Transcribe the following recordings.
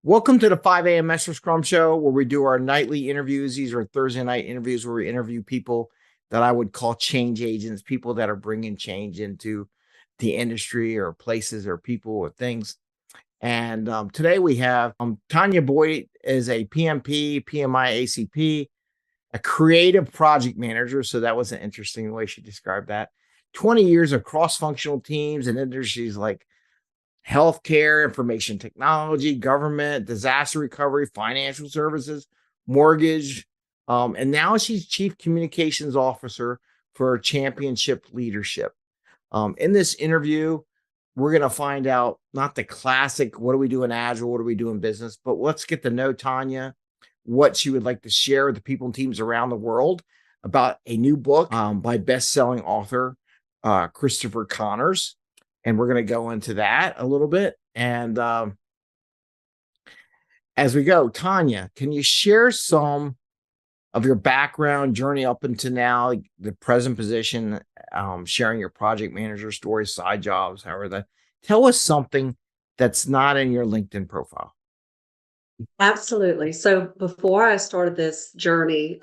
Welcome to the 5 a.m. Mester Scrum Show, where we do our nightly interviews. These are Thursday night interviews where we interview people that I would call change agents, people that are bringing change into the industry or places or people or things. And today we have Tanya Boyd is a PMP, PMI-ACP, a creative project manager. So that was an interesting way she described that. 20 years of cross-functional teams in industries like healthcare, information technology, government, disaster recovery, financial services, mortgage. And now she's chief communications officer for championship leadership. In this interview, we're going to find out not the classic, what do we do in Agile? What do we do in business? But let's get to know Tanya, what she would like to share with the people and teams around the world about a new book by best-selling author Christopher Connors. And we're going to go into that a little bit. And as we go, Tanya, can you share some of your background journey up until now, the present position, sharing your project manager stories, side jobs, however that. Tell us something that's not in your LinkedIn profile. Absolutely. So before I started this journey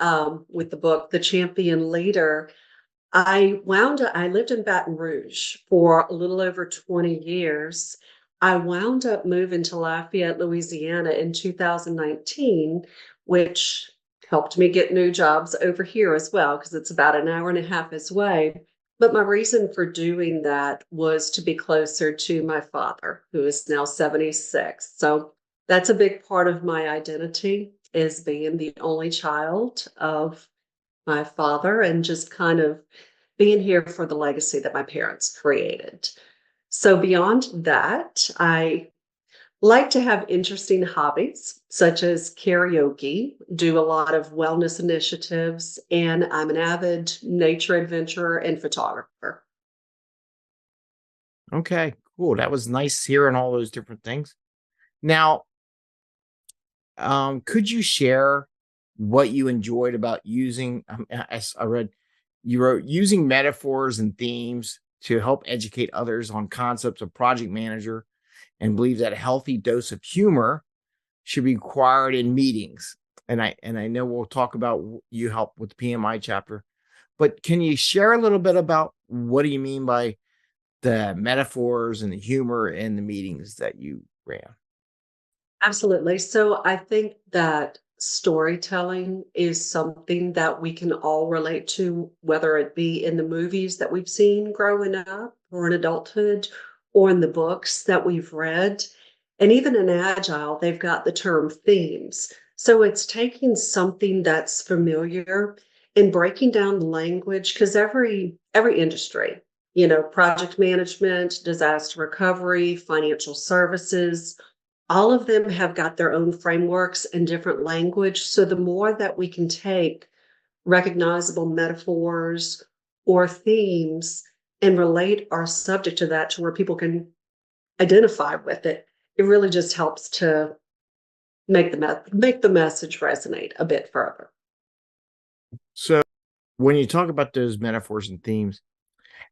with the book, The Champion Leader, I lived in Baton Rouge for a little over 20 years. I wound up moving to Lafayette, Louisiana in 2019, which helped me get new jobs over here as well, because it's about an hour and a half away. But my reason for doing that was to be closer to my father, who is now 76. So that's a big part of my identity, is being the only child of my father and just kind of being here for the legacy that my parents created. So beyond that, I like to have interesting hobbies such as karaoke, do a lot of wellness initiatives, and I'm an avid nature adventurer and photographer. Okay, cool. That was nice hearing all those different things. Now, could you share what you enjoyed about using, as I read, you wrote using metaphors and themes to help educate others on concepts of project manager and believe that a healthy dose of humor should be required in meetings. And I know we'll talk about you help with the PMI chapter, but can you share a little bit about what do you mean by the metaphors and the humor in the meetings that you ran? Absolutely. So I think that storytelling is something that we can all relate to, whether it be in the movies that we've seen growing up or in adulthood or in the books that we've read. And even in Agile, they've got the term themes. So it's taking something that's familiar and breaking down the language, because every industry, project management, disaster recovery, financial services, all of them have got their own frameworks and different language. So the more that we can take recognizable metaphors or themes and relate our subject to that to where people can identify with it, it really just helps to make the message resonate a bit further. So when you talk about those metaphors and themes,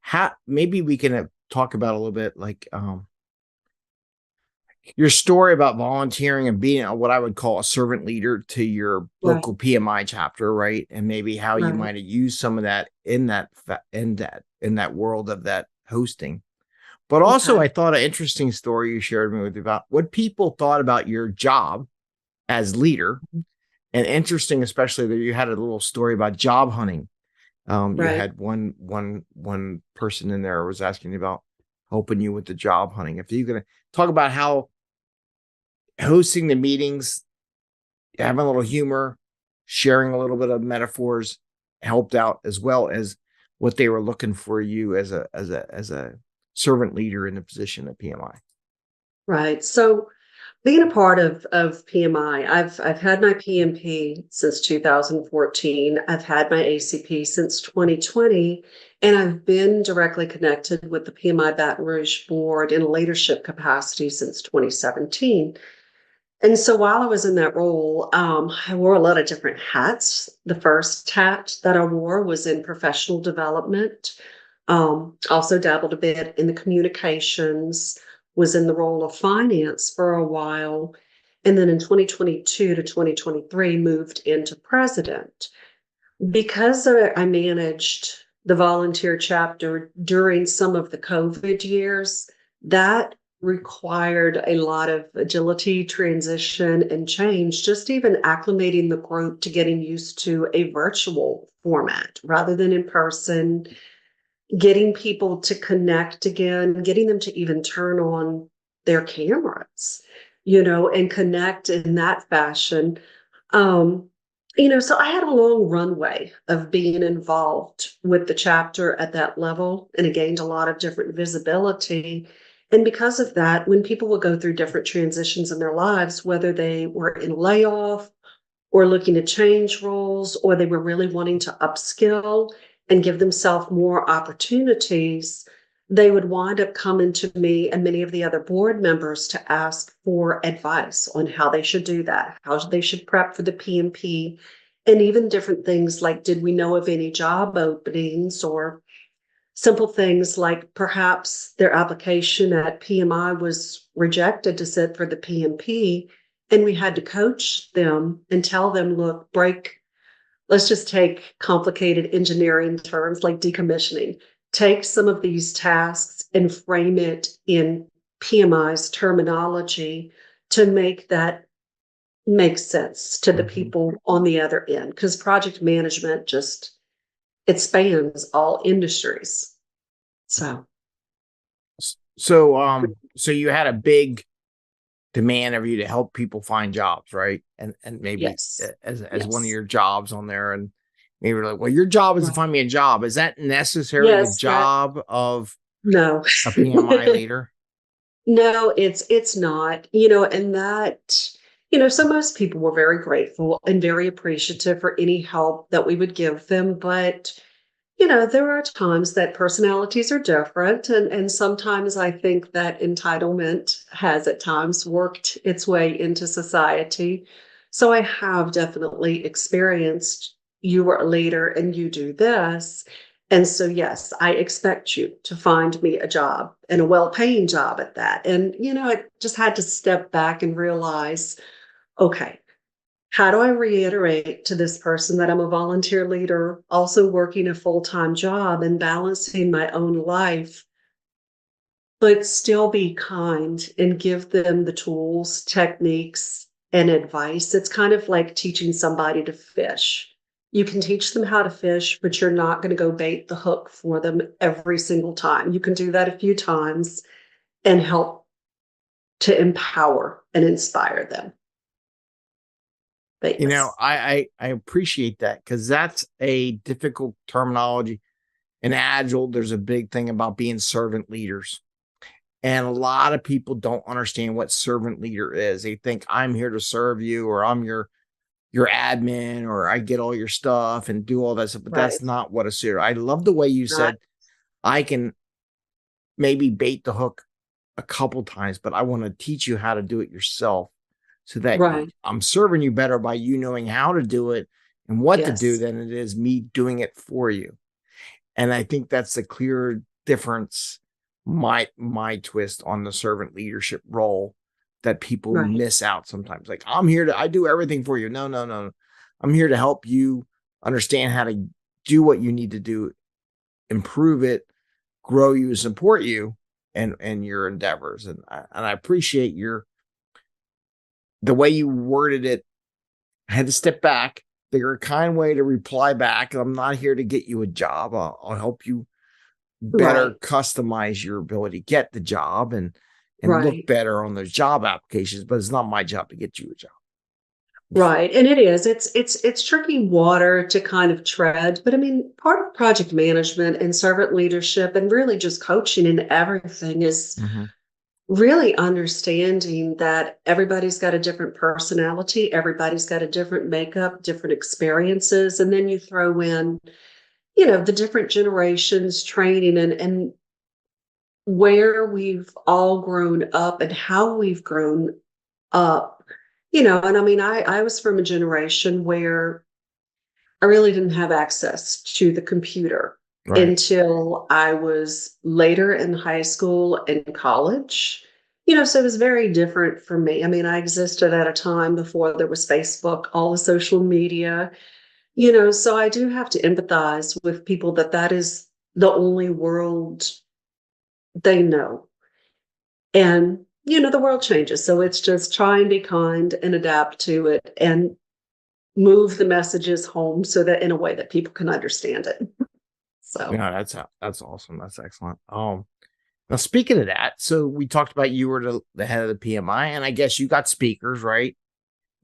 how maybe we can talk about a little bit like your story about volunteering and being what I would call a servant leader to your Right, local PMI chapter, right? And maybe how you right. might have used some of that in that world of that hosting. But also, Okay. I thought an interesting story you shared with me about what people thought about your job as leader, and interesting, especially that you had a little story about job hunting. You Right. had one person in there was asking you about helping you with the job hunting. If you're going to talk about how hosting the meetings, having a little humor, sharing a little bit of metaphors helped out, as well as what they were looking for you as a servant leader in the position at PMI. Right. So being a part of PMI, I've had my PMP since 2014. I've had my ACP since 2020, and I've been directly connected with the PMI Baton Rouge board in a leadership capacity since 2017. And so while I was in that role, I wore a lot of different hats. The first hat that I wore was in professional development. Also dabbled a bit in the communications, was in the role of finance for a while. And then in 2022 to 2023, moved into president. Because I managed the volunteer chapter during some of the COVID years, that required a lot of agility, transition, and change, just even acclimating the group to getting used to a virtual format rather than in person, getting people to connect again, getting them to even turn on their cameras, and connect in that fashion. Um, so I had a long runway of being involved with the chapter at that level, and it gained a lot of different visibility. And because of that, when people would go through different transitions in their lives, whether they were in layoff or looking to change roles, or they were really wanting to upskill and give themselves more opportunities, they would wind up coming to me and many of the other board members to ask for advice on how they should do that, how they should prep for the PMP, and even different things like, did we know of any job openings, or simple things like perhaps their application at PMI was rejected to sit for the PMP, and we had to coach them and tell them, look, let's just take complicated engineering terms like decommissioning. Take some of these tasks and frame it in PMI's terminology to make that make sense to the people on the other end. Because project management it spans all industries. So So you had a big demand of you to help people find jobs, right? And maybe yes, as one of yes, your jobs on there, and maybe like, well, your job is to right. find me a job. Is that necessarily the Yes, that job of no. a PMI leader? No, it's not, and that, so most people were very grateful and very appreciative for any help that we would give them. But, there are times that personalities are different. And sometimes I think that entitlement has at times worked its way into society. So I have definitely experienced, you were a leader and you do this. And so, yes, I expect you to find me a job, and a well-paying job at that. And, I just had to step back and realize, okay, how do I reiterate to this person that I'm a volunteer leader, also working a full-time job and balancing my own life, but still be kind and give them the tools, techniques, and advice? It's kind of like teaching somebody to fish. You can teach them how to fish, but you're not going to go bait the hook for them every single time. You can do that a few times and help to empower and inspire them. But yes, I appreciate that, because that's a difficult terminology. In Agile, there's a big thing about being servant leaders. And a lot of people don't understand what servant leader is. They think I'm here to serve you, or I'm your admin, or I get all your stuff and do all that stuff. But right, that's not what a servant. I love the way you not said I can maybe bait the hook a couple times, but I want to teach you how to do it yourself, so that right. I'm serving you better by you knowing how to do it and what to do Yes, than it is me doing it for you. And I think that's the clear difference, my twist on the servant leadership role, that people right, miss out sometimes. Like, I do everything for you. No, no, no. I'm here to help you understand how to do what you need to do, improve it, grow you, support you, and your endeavors. And I appreciate the way you worded it. I had to step back, figure a kind way to reply back. I'm not here to get you a job. I'll help you better right, customize your ability to get the job, and look right. better on those job applications. But it's not my job to get you a job. Right, and it is. It's tricky water to kind of tread, but I mean, part of project management and servant leadership and really just coaching and everything is Mhm. really understanding that everybody's got a different personality, everybody's got a different makeup, different experiences, and then you throw in, the different generations training and where we've all grown up and how we've grown up. And I mean, I was from a generation where I really didn't have access to the computer Right. until I was later in high school and college. So it was very different for me. I mean, I existed at a time before there was Facebook, all the social media, so I do have to empathize with people that is the only world they know. And, the world changes. So it's just try and be kind and adapt to it and move the messages home so that in a way that people can understand it. So, Yeah, that's awesome. That's excellent. Now speaking of that, so we talked about you were the head of the PMI, and I guess you got speakers, right?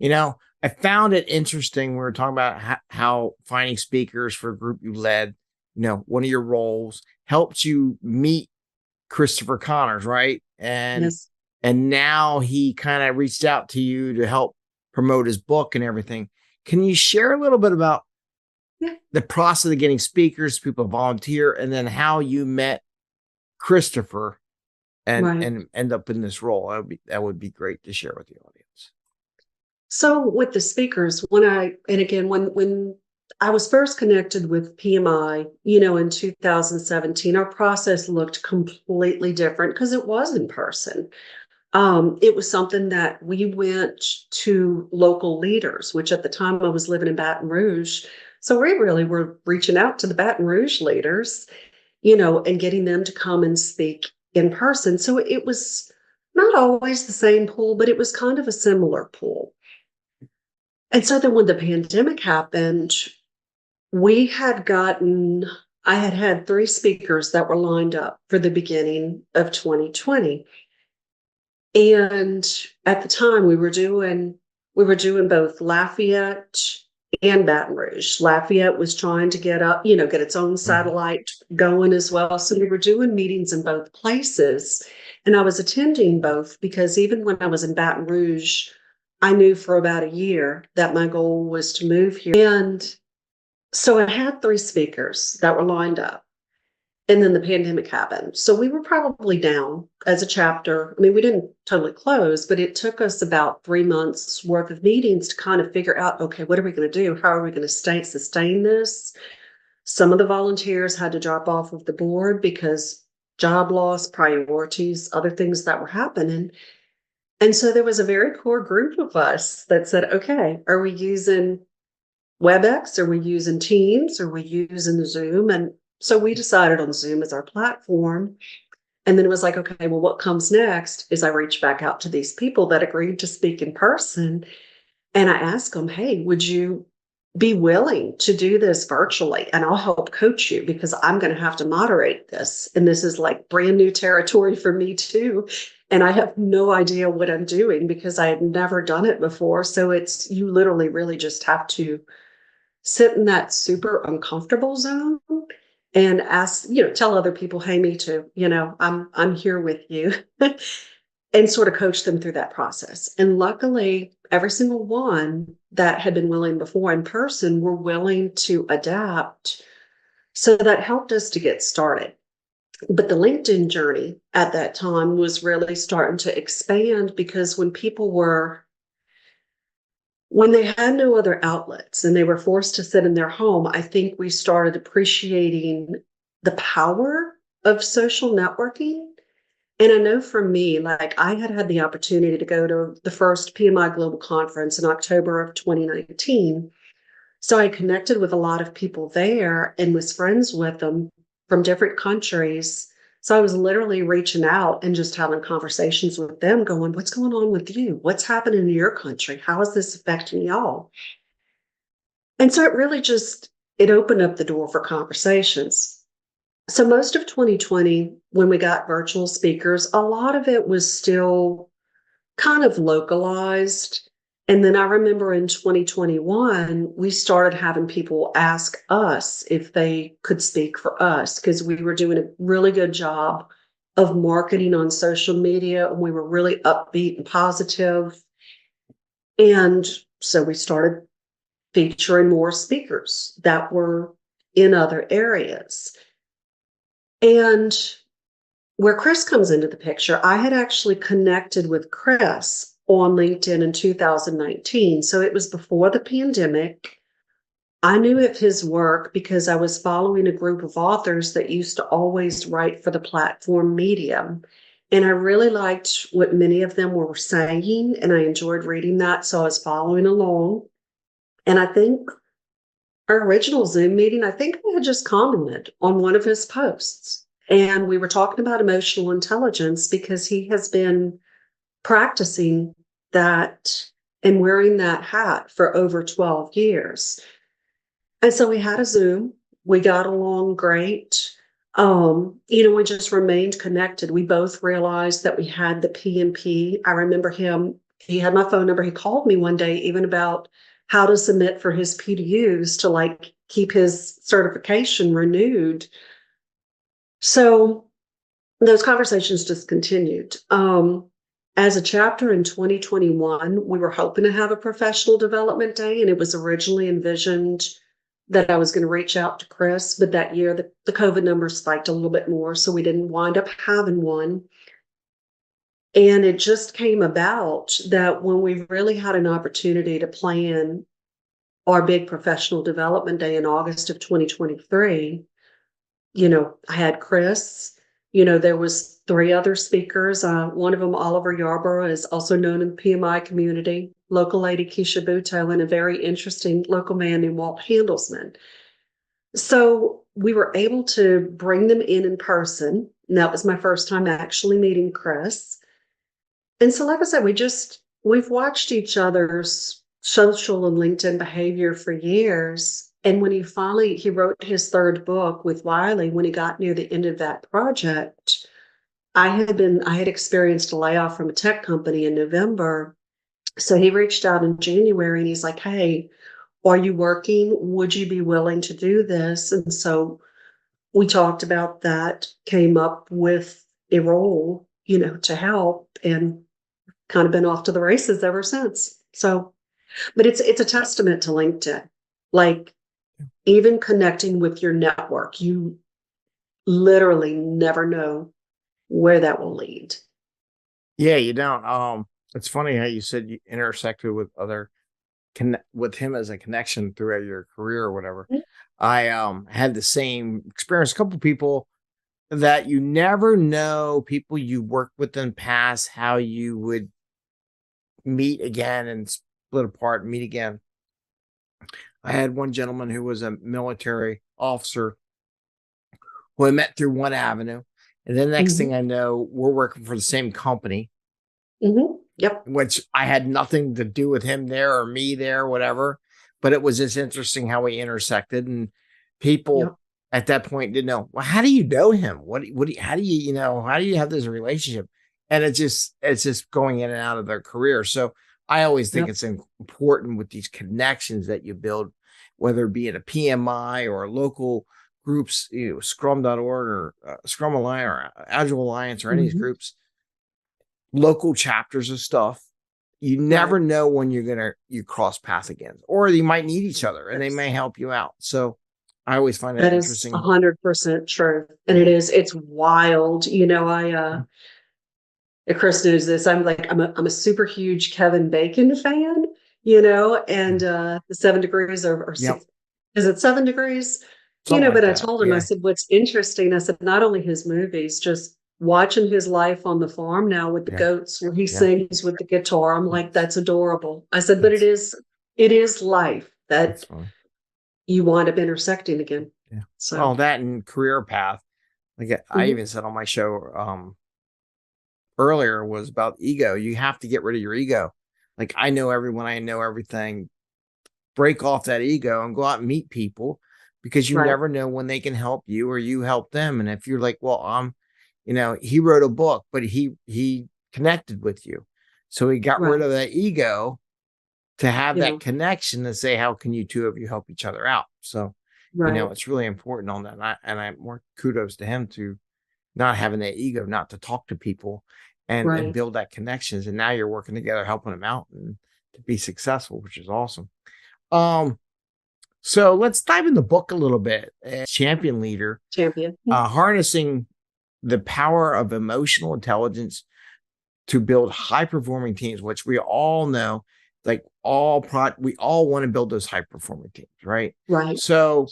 I found it interesting. We were talking about how finding speakers for a group you led, one of your roles helped you meet Christopher Connors, right? yes. And now he kind of reached out to you to help promote his book and everything. Can you share a little bit about Yeah. the process of getting speakers, people volunteer, and then how you met Christopher and Right. end up in this role? That would be great to share with the audience. So with the speakers, when I was first connected with PMI, in 2017, our process looked completely different because it was in person. It was something that we went to local leaders, which at the time I was living in Baton Rouge. So we really were reaching out to the Baton Rouge leaders, and getting them to come and speak in person. So it was not always the same pool, but it was kind of a similar pool. And so then when the pandemic happened, we had gotten, I had had 3 speakers that were lined up for the beginning of 2020. And at the time we were doing both Lafayette and Baton Rouge. Lafayette was trying to get its own Mhm. satellite going as well. So we were doing meetings in both places. And I was attending both because even when I was in Baton Rouge, I knew for about a year that my goal was to move here. And so I had 3 speakers that were lined up. And then the pandemic happened. So we were probably down as a chapter. I mean, we didn't totally close, but it took us about 3 months worth of meetings to kind of figure out, okay, what are we going to do? How are we going to sustain this? Some of the volunteers had to drop off of the board because job loss, priorities, other things that were happening. And so there was a very core group of us that said, okay, are we using WebEx? Are we using Teams? Are we using Zoom? And so we decided on Zoom as our platform. And then it was like, okay, well, what comes next is I reach back out to these people that agreed to speak in person. And I asked them, hey, would you be willing to do this virtually? And I'll help coach you because I'm going to have to moderate this. And this is like brand new territory for me too. And I have no idea what I'm doing because I had never done it before. So you literally really just have to sit in that super uncomfortable zone and ask, tell other people, hey, me too, I'm here with you. And sort of coach them through that process. And luckily, every single one that had been willing before in person were willing to adapt. So that helped us to get started. But the LinkedIn journey at that time was really starting to expand because when they had no other outlets and they were forced to sit in their home, I think we started appreciating the power of social networking. And I know for me, like I had the opportunity to go to the first PMI Global Conference in October of 2019. So I connected with a lot of people there and was friends with them from different countries. So I was literally reaching out and just having conversations with them, going, what's going on with you? What's happening in your country? How is this affecting y'all? And so it opened up the door for conversations. So most of 2020, when we got virtual speakers, a lot of it was still kind of localized. And then I remember in 2021, we started having people ask us if they could speak for us because we were doing a really good job of marketing on social media and we were really upbeat and positive. And so we started featuring more speakers that were in other areas. And where Chris comes into the picture, I had actually connected with Chris on LinkedIn in 2019. So it was before the pandemic. I knew of his work because I was following a group of authors that used to always write for the platform Medium. And I really liked what many of them were saying, and I enjoyed reading that. So I was following along. And I think our original Zoom meeting, I think I had just commented on one of his posts. And we were talking about emotional intelligence because he has been practicing that and wearing that hat for over 12 years. And so we had a Zoom. We got along great. We just remained connected. We both realized that we had the PMP. I remember he had my phone number. He called me one day even about how to submit for his PDUs to like keep his certification renewed. So those conversations just continued. As a chapter in 2021, we were hoping to have a professional development day, and it was originally envisioned that I was going to reach out to Chris, but that year the COVID numbers spiked a little bit more, so we didn't wind up having one. And it just came about that when we really had an opportunity to plan our big professional development day in August of 2023, I had Chris, there was 3 other speakers. One of them, Oliver Yarborough, is also known in the PMI community, local lady Keisha Buto, and a very interesting local man named Walt Handelsman. So we were able to bring them in person. And that was my first time actually meeting Chris. And so, like I said, we've watched each other's social and LinkedIn behavior for years. And when he wrote his 3rd book with Wiley, when he got near the end of that project, I had experienced a layoff from a tech company in November. So he reached out in January and he's like, hey, are you working? Would you be willing to do this? And so we talked about that, came up with a role, to help, and kind of been off to the races ever since. So, but it's a testament to LinkedIn. Like, even connecting with your network, you literally never know where that will lead. Yeah, you don't. It's funny how you said you intersected with with him as a connection throughout your career or whatever. I had the same experience. A couple people that you never know, people you worked with in the past, how you would meet again and split apart and meet again. I had one gentleman who was a military officer who I met through one avenue. And then the next thing I know, we're working for the same company. Yep. Which I had nothing to do with him there or me there, or whatever. But it was just interesting how we intersected, and people at that point didn't know, well, how do you know him? How do you have this relationship? And it's just going in and out of their career. So I always think it's important with these connections that you build, whether it be at a PMI or local groups, scrum.org or Scrum Alliance or Agile Alliance or any of these groups, local chapters of stuff. You never know when you cross paths again, or you might need each other and they may help you out. So I always find that interesting. That is 100% true. And it's wild. Chris knows this. I'm a super huge Kevin Bacon fan, and the 7 degrees or 6, is it 7 degrees? Something But like I told him, I said, what's interesting, I said, not only his movies, just watching his life on the farm now with the goats where he sings with the guitar. I'm like, that's adorable. I said, but it is life that you wind up intersecting again. Yeah. So well, that and career path. Like I even said on my show earlier was about ego. You have to get rid of your ego. Like, I know everyone, I know everything. Break off that ego and go out and meet people, because you never know when they can help you or you help them. And if you're like, well, he wrote a book, but he connected with you. So he got rid of that ego to have that connection to say, how can you two of you help each other out? So, it's really important on that. And I more kudos to him to not having that ego, not to talk to people and build that connections. And now you're working together, helping them out and to be successful, which is awesome. So let's dive in the book a little bit. Champion leader, harnessing the power of emotional intelligence to build high performing teams, which we all know, like we all want to build those high performing teams, right? Right. So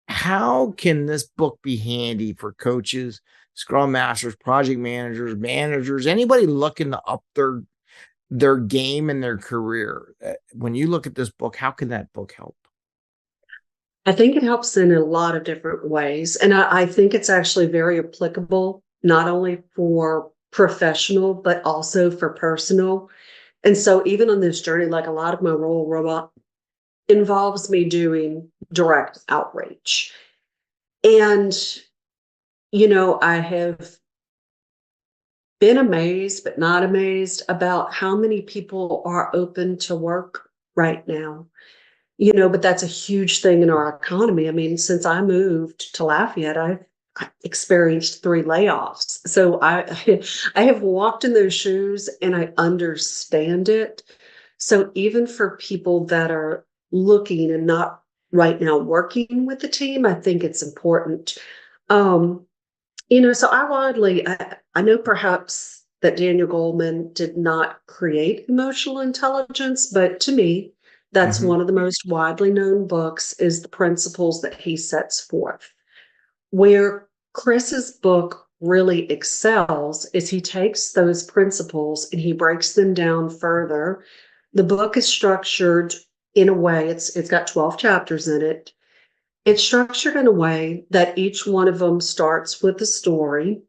how can this book be handy for coaches Scrum masters, project managers, anybody looking to up their game and their career. When you look at this book, how can that book help? I think it helps in a lot of different ways. And I think it's actually very applicable, not only for professional, but also for personal. And so even on this journey, like a lot of my role robot involves me doing direct outreach. And, I have been amazed, but not amazed about how many people are open to work right now. But that's a huge thing in our economy. I mean, since I moved to Lafayette, I've experienced 3 layoffs. So I I have walked in those shoes and I understand it. So even for people that are looking and not right now working with the team, I think it's important. Um, so I know perhaps that Daniel Goleman did not create emotional intelligence, but to me, that's Mhm. one of the most widely known books is the principles that he sets forth. Where Chris's book really excels is he takes those principles and he breaks them down further. The book is structured in a way, it's got 12 chapters in it. It's structured in a way that each one of them starts with a story.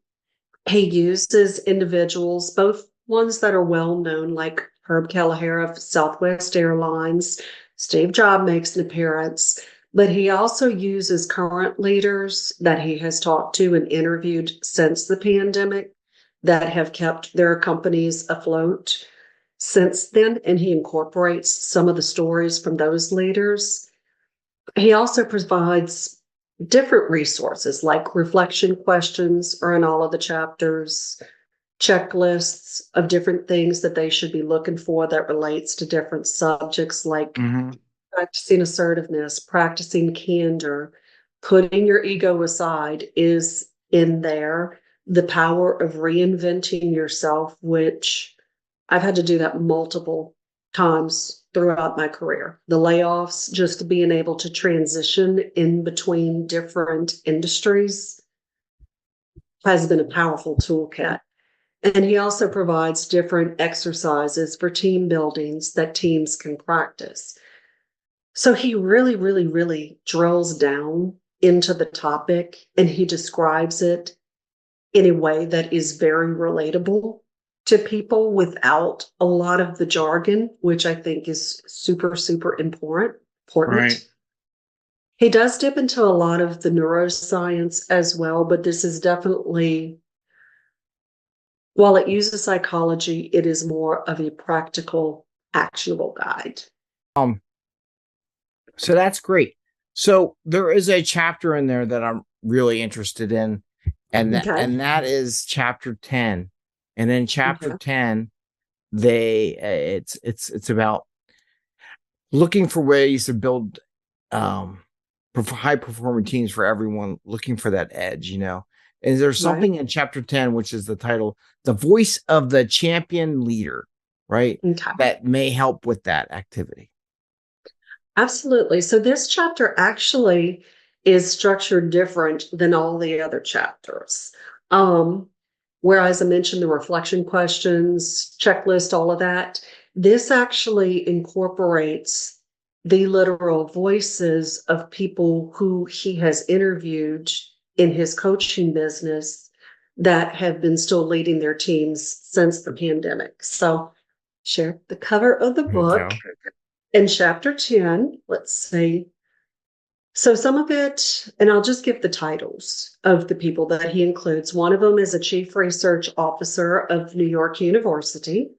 He uses individuals, both ones that are well known, like Herb Kelleher of Southwest Airlines. Steve Jobs makes an appearance, but he also uses current leaders that he has talked to and interviewed since the pandemic that have kept their companies afloat since then. And he incorporates some of the stories from those leaders. He also provides different resources like reflection questions are in all of the chapters, checklists of different things that they should be looking for that relates to different subjects like Mhm. practicing assertiveness, practicing candor, putting your ego aside is in there. The power of reinventing yourself, which I've had to do that multiple times throughout my career. The layoffs, just being able to transition in between different industries has been a powerful toolkit. And he also provides different exercises for team buildings that teams can practice. So he really, really, really drills down into the topic and he describes it in a way that is very relatable to people without a lot of the jargon, which I think is super, super Right. important. He does dip into a lot of the neuroscience as well, but this is definitely, while it uses psychology, it is more of a practical, actionable guide. Um, so that's great. So there is a chapter in there that I'm really interested in, and Okay. that is chapter 10. And in chapter Okay. 10, it's about looking for ways to build high performing teams for everyone looking for that edge, Is there Right. something in chapter 10, which is the title, The Voice of the Champion Leader, right? Okay. That may help with that activity. Absolutely. So this chapter actually is structured different than all the other chapters. Um, whereas I mentioned the reflection questions, checklist, all of that, this actually incorporates the literal voices of people who he has interviewed in his coaching business that have been still leading their teams since the pandemic. So share the cover of the There you book. go. In chapter 10, let's see. So some of it, and I'll just give the titles of the people that he includes. One of them is a chief research officer of New York University,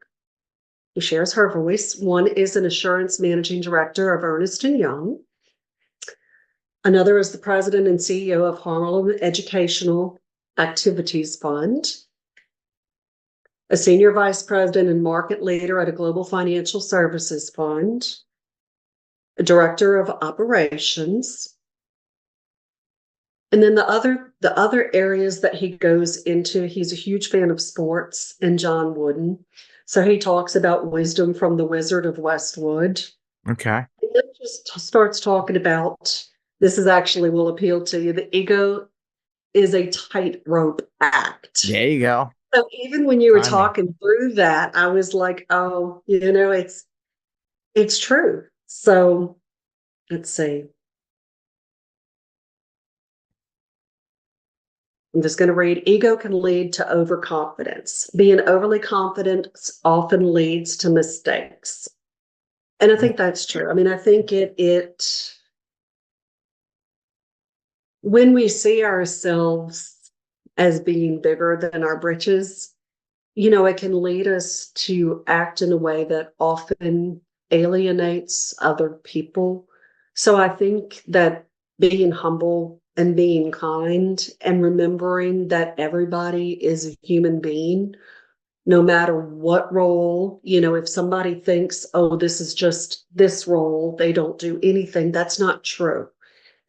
who shares her voice. One is an assurance managing director of Ernst & Young. Another is the president and CEO of Harlem Educational Activities Fund. A senior vice president and market leader at a global financial services fund. A director of operations. And then the other areas that he goes into, he's a huge fan of sports and John Wooden. So he talks about wisdom from the Wizard of Westwood. Okay. And then just starts talking about, this is actually will appeal to you, the ego is a tightrope act. There you go. So even when you were Timing. talking through that, I was like, oh, it's true. So let's see. I'm just going to read. Ego can lead to overconfidence. Being overly confident often leads to mistakes. And I think that's true. I mean, I think when we see ourselves as being bigger than our britches, it can lead us to act in a way that often alienates other people. So I think that being humble and being kind and remembering that everybody is a human being, no matter what role, if somebody thinks, oh, this is just this role, they don't do anything, that's not true.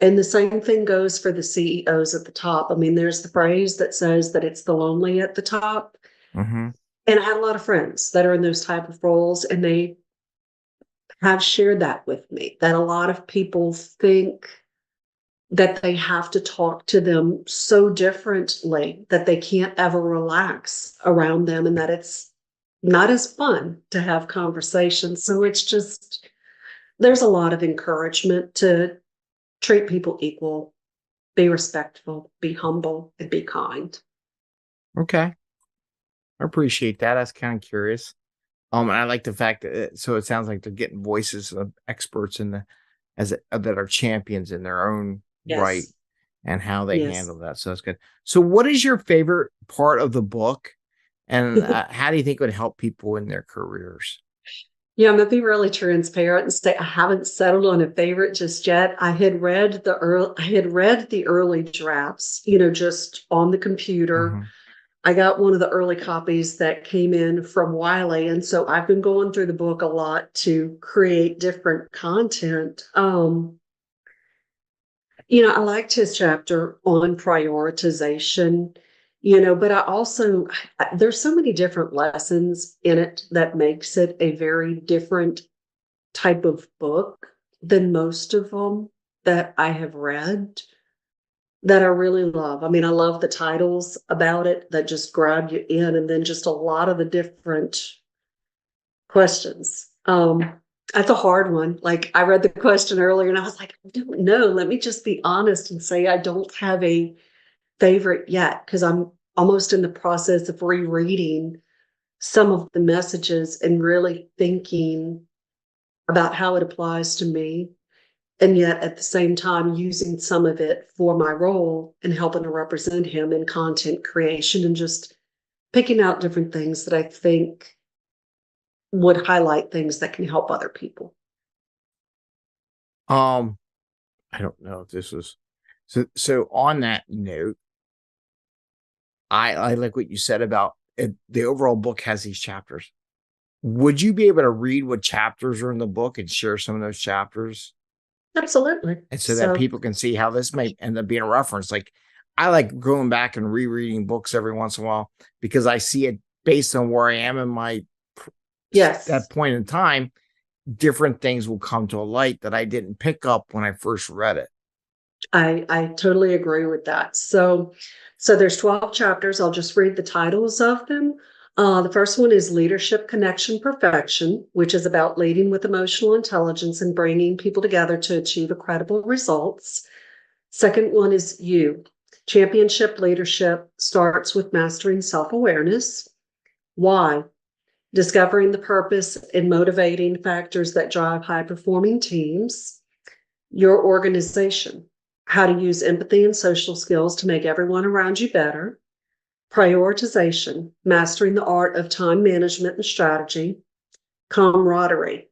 And the same thing goes for the CEOs at the top. I mean, there's the phrase that says that it's the lonely at the top. Mm-hmm. And I have a lot of friends that are in those type of roles, and they have shared that with me, that a lot of people think that they have to talk to them so differently that they can't ever relax around them, and that it's not as fun to have conversations. So it's just, there's a lot of encouragement to treat people equal, be respectful, be humble, and be kind. Okay. I appreciate that. That's kind of curious. And I like the fact that so it sounds like they're getting voices of experts in the that are champions in their own right Yes. and how they Yes. handle that. So that's good. So what is your favorite part of the book, and how do you think it would help people in their careers? Yeah, I'm gonna be really transparent and say I haven't settled on a favorite just yet. I had read the early drafts, just on the computer. Mhm. I got one of the early copies that came in from Wiley, and so I've been going through the book a lot to create different content. I liked his chapter on prioritization, but there's so many different lessons in it that makes it a very different type of book than most of them that I have read that I really love. I mean, I love the titles about it that just grab you in, and then just a lot of the different questions. That's a hard one. Like, I read the question earlier and I was like, I don't know. Let me just be honest and say I don't have a favorite yet, because I'm almost in the process of rereading some of the messages and really thinking about how it applies to me. And yet at the same time, using some of it for my role and helping to represent him in content creation, and just picking out different things that I think would highlight things that can help other people. Um, I don't know if this was so on that note, I like what you said about it, the overall book has these chapters. Would you be able to read what chapters are in the book and share some of those chapters? Absolutely. And so that So, people can see how this may end up being a reference. Like I like going back and rereading books every once in a while because I see it based on where I am in my that yes, point in time. Different things will come to a light that I didn't pick up when I first read it. I totally agree with that. So there's 12 chapters. I'll just read the titles of them. The first one is Leadership Connection Perfection, which is about leading with emotional intelligence and bringing people together to achieve incredible results. Second one is You. Championship leadership starts with mastering self-awareness. Why? Discovering the purpose and motivating factors that drive high-performing teams. Your organization, how to use empathy and social skills to make everyone around you better. Prioritization, mastering the art of time management and strategy. Camaraderie,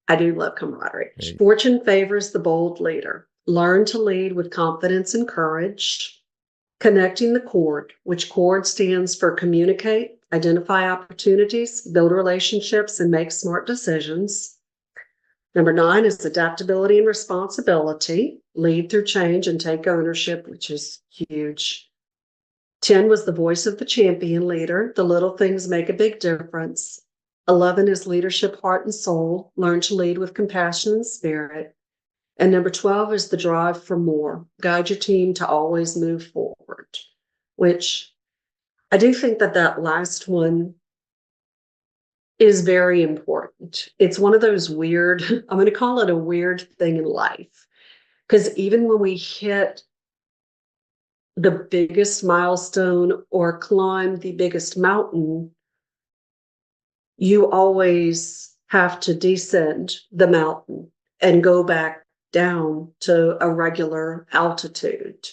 I do love camaraderie. Right. Fortune favors the bold leader. Learn to lead with confidence and courage. Connecting the cord, which cord stands for communicate, identify opportunities, build relationships, and make smart decisions. Number 9 is adaptability and responsibility, lead through change and take ownership, which is huge. 10 was the voice of the champion leader. The little things make a big difference. 11 is leadership, heart, and soul. Learn to lead with compassion and spirit. And number 12 is the drive for more. Guide your team to always move forward, which I do think that that last one is very important. It's one of those weird, I'm going to call it a weird thing in life. Because even when we hit the biggest milestone or climb the biggest mountain, you always have to descend the mountain and go back down to a regular altitude.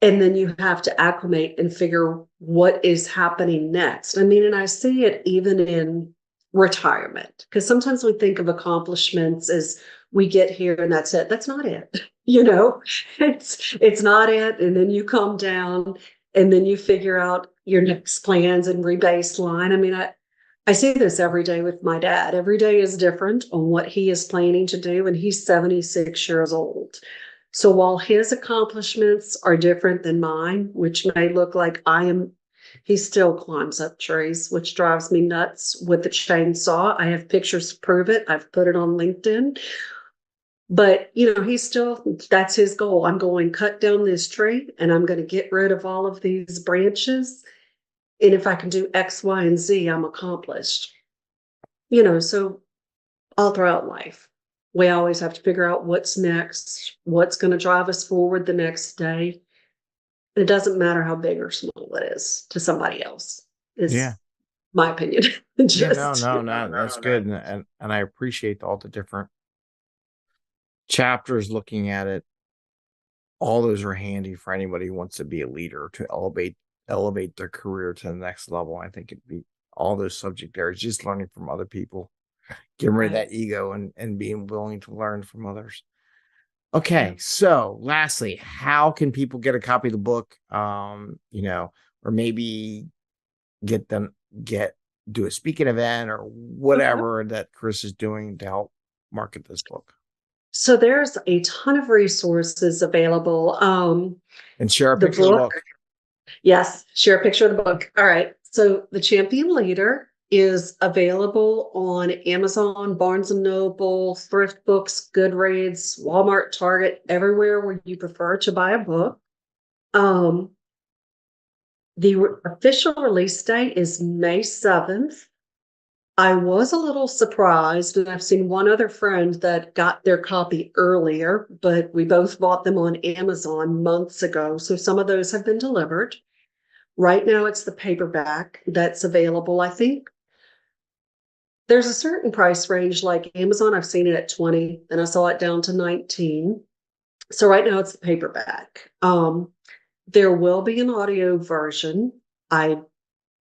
And then you have to acclimate and figure what is happening next. I mean, and I see it even in retirement, because sometimes we think of accomplishments as we get here and that's it. That's not it. It's not it. And then you come down and then you figure out your next plans and rebaseline. I mean, I see this every day with my dad. Every day is different on what he is planning to do, and he's 76 years old. So while his accomplishments are different than mine, which may look like he still climbs up trees, which drives me nuts with the chainsaw. I have pictures to prove it. I've put it on LinkedIn. But, that's his goal. I'm going to cut down this tree and I'm going to get rid of all of these branches. And if I can do X, Y, and Z, I'm accomplished. So all throughout life, we always have to figure out what's next, what's going to drive us forward the next day. It doesn't matter how big or small it is to somebody else, is my opinion. No, that's good. And I appreciate all the different chapters looking at it. All those are handy for anybody who wants to be a leader, to elevate their career to the next level. I think it'd be all those subject areas, just learning from other people, getting rid of that ego and being willing to learn from others. Okay. So lastly, how can people get a copy of the book? Or maybe do a speaking event or whatever that Chris is doing to help market this book. So there's a ton of resources available. And share a picture of the book. Yes, share a picture of the book. All right. So The Champion Leader is available on Amazon, Barnes & Noble, Thrift Books, Goodreads, Walmart, Target, everywhere where you prefer to buy a book. The official release date is May 7th. I was a little surprised, and I've seen one other friend that got their copy earlier, but we both bought them on Amazon months ago. So some of those have been delivered. Right now, it's the paperback that's available. I think there's a certain price range, like Amazon. I've seen it at 20, and I saw it down to 19. So right now, it's the paperback. There will be an audio version. I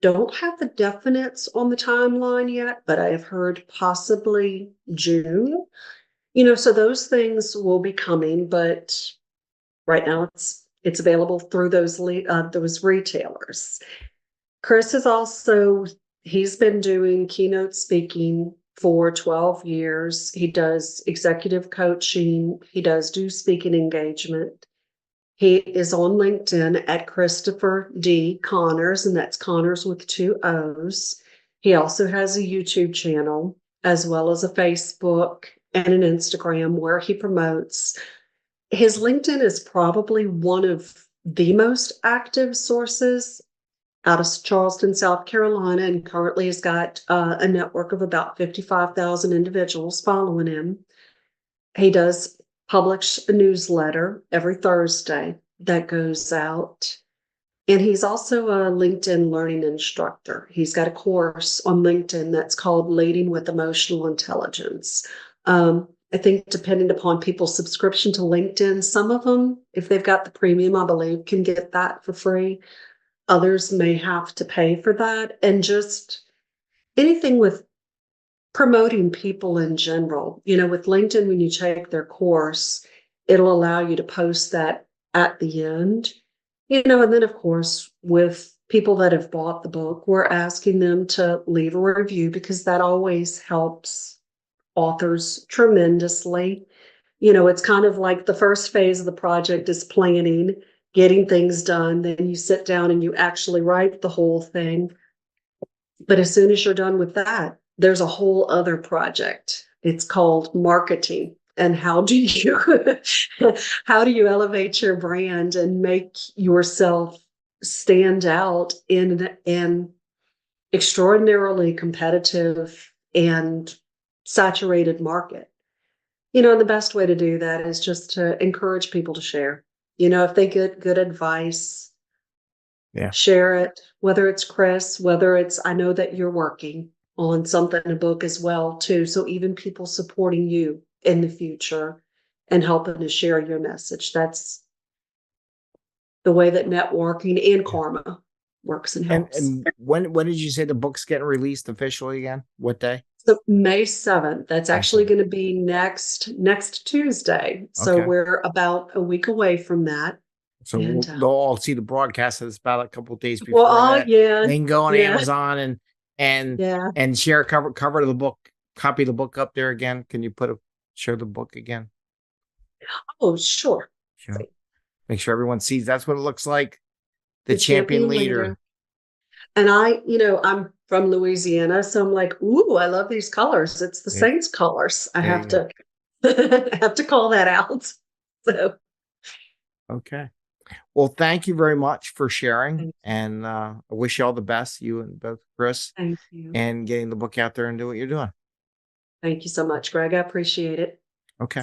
don't have the definites on the timeline yet, but I have heard possibly June. So those things will be coming, but right now it's available through those retailers. Chris he's been doing keynote speaking for 12 years. He does executive coaching. He does speaking engagement. He is on LinkedIn at Christopher D. Connors, and that's Connors with 2 O's. He also has a YouTube channel, as well as a Facebook and an Instagram where he promotes. His LinkedIn is probably one of the most active sources out of Charleston, South Carolina, and currently has got a network of about 55,000 individuals following him. He does publish a newsletter every Thursday that goes out. And he's also a LinkedIn learning instructor. He's got a course on LinkedIn that's called Leading with Emotional Intelligence. I think depending upon people's subscription to LinkedIn, some of them, if they've got the premium, I believe, can get that for free. Others may have to pay for that. And just anything with promoting people in general. With LinkedIn, when you take their course, it'll allow you to post that at the end. And then, of course, with people that have bought the book, we're asking them to leave a review, because that always helps authors tremendously. It's kind of like the first phase of the project is planning, getting things done. Then you sit down and you actually write the whole thing. But as soon as you're done with that, there's a whole other project. It's called marketing. And how do you how do you elevate your brand and make yourself stand out in an extraordinarily competitive and saturated market? And the best way to do that is just to encourage people to share. If they get good advice, Yeah. share it, whether it's Chris, whether it's, I know that you're working on something, a book as well, too. So even people supporting you in the future and helping to share your message. That's the way that networking and karma works and helps. And when did you say the book's getting released officially again? What day? So May 7th, that's actually going to be next Tuesday. So Okay. we're about a week away from that. So And they'll all see the broadcast. It's about a couple of days before that. yeah, They can go on yeah, Amazon and yeah. share a cover of the book, copy the book up there again. Can you share the book again? Oh, sure. Sure. Make sure everyone sees that's what it looks like. The The champion leader. And I'm from Louisiana, so I'm like, ooh, I love these colors. It's the Yeah. Saints colors. I There have you to have to call that out. So Okay. Well, thank you very much for sharing. And I wish you all the best, you and both Chris, thank you. and getting the book out there and do what you're doing. Thank you so much, Greg. I appreciate it. Okay.